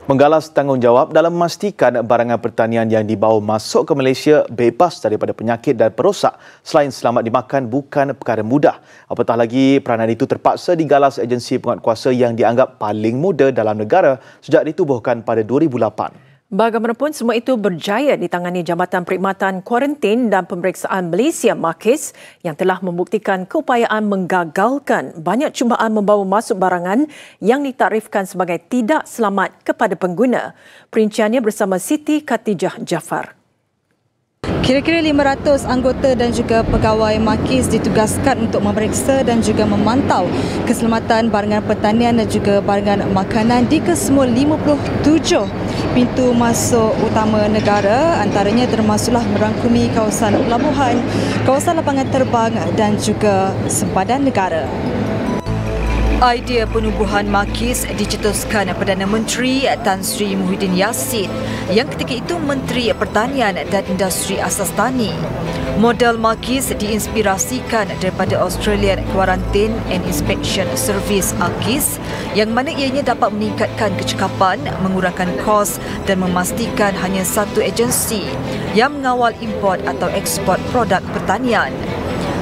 Menggalas tanggungjawab dalam memastikan barangan pertanian yang dibawa masuk ke Malaysia bebas daripada penyakit dan perosak selain selamat dimakan bukan perkara mudah. Apatah lagi peranan itu terpaksa digalas agensi penguatkuasa yang dianggap paling muda dalam negara sejak ditubuhkan pada 2008. Bagaimanapun, semua itu berjaya ditangani Jabatan Perkhidmatan Kuarantin dan Pemeriksaan Malaysia (MAKIS) yang telah membuktikan keupayaan menggagalkan banyak cubaan membawa masuk barangan yang ditaktifkan sebagai tidak selamat kepada pengguna. Perinciannya bersama Siti Khatijah Jaafar. Kira-kira 500 anggota dan juga pegawai MAKIS ditugaskan untuk memeriksa dan juga memantau keselamatan barangan pertanian dan juga barangan makanan di kesemua 57 pintu masuk utama negara, antaranya termasuklah merangkumi kawasan pelabuhan, kawasan lapangan terbang dan juga sempadan negara. Idea penubuhan MAKIS dicetuskan Perdana Menteri Tan Sri Muhyiddin Yassin yang ketika itu Menteri Pertanian dan Industri Asas Tani. Model MAKIS diinspirasikan daripada Australian Quarantine and Inspection Service (AQIS) yang mana ianya dapat meningkatkan kecekapan, mengurangkan kos dan memastikan hanya satu agensi yang mengawal import atau ekspor produk pertanian.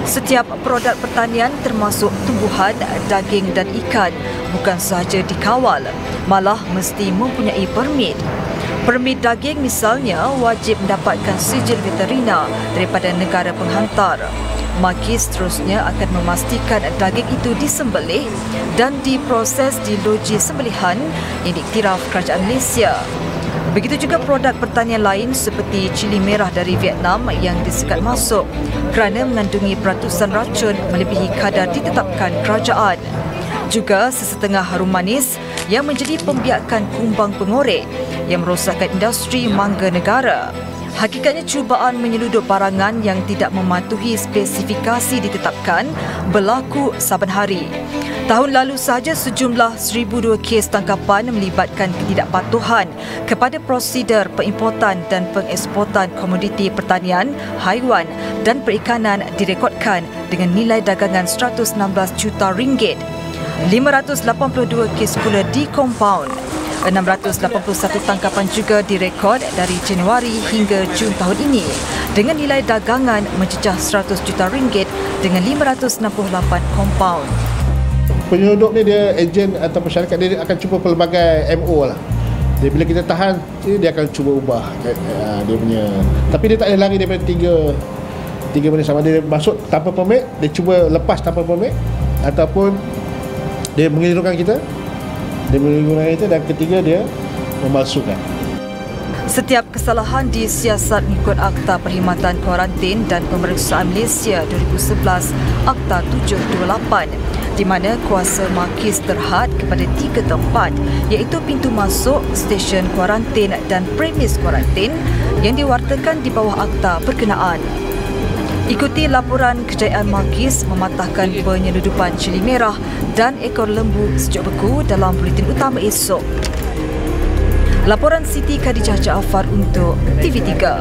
Setiap produk pertanian termasuk tumbuhan, daging dan ikan bukan sahaja dikawal, malah mesti mempunyai permit. Permit daging misalnya wajib mendapatkan sijil veterina daripada negara penghantar. MAKIS seterusnya akan memastikan daging itu disembelih dan diproses di loji sembelihan yang diiktiraf Kerajaan Malaysia. Begitu juga produk pertanian lain seperti cili merah dari Vietnam yang disekat masuk kerana mengandungi peratusan racun melebihi kadar ditetapkan kerajaan. Juga sesetengah harum manis yang menjadi pembiakan kumbang pengorek yang merosakkan industri mangga negara. Hakikatnya cubaan menyeludup barangan yang tidak mematuhi spesifikasi ditetapkan berlaku saban hari. Tahun lalu sahaja sejumlah 1,002 kes tangkapan melibatkan ketidakpatuhan kepada prosedur penimportan dan pengeksportan komoditi pertanian, haiwan dan perikanan direkodkan dengan nilai dagangan RM116 juta. 582 kes pula di kompaun. 681 tangkapan juga direkod dari Januari hingga Jun tahun ini dengan nilai dagangan mencecah RM100 juta dengan 568 kompaun. Penyelundup ni dia ejen atau masyarakat dia akan cuba pelbagai MO lah. Dia bila kita tahan dia akan cuba ubah dia punya. Tapi dia tak boleh lari daripada tiga benda sama. Dia masuk tanpa permit, dia cuba lepas tanpa permit ataupun dia mengelirukan kita. Dan ketiga dia memalsukan. Setiap kesalahan disiasat mengikut Akta Perkhidmatan Kuarantin dan Pemeriksaan Malaysia 2011 Akta 728 di mana kuasa MAKIS terhad kepada 3 tempat iaitu pintu masuk, stesen kuarantin dan premis kuarantin yang diwartakan di bawah akta berkenaan. Ikuti laporan kejayaan MAKIS mematahkan penyeludupan cili merah dan ekor lembu sejuk beku dalam buletin utama esok. Laporan Siti Khatijah Jaafar untuk TV3.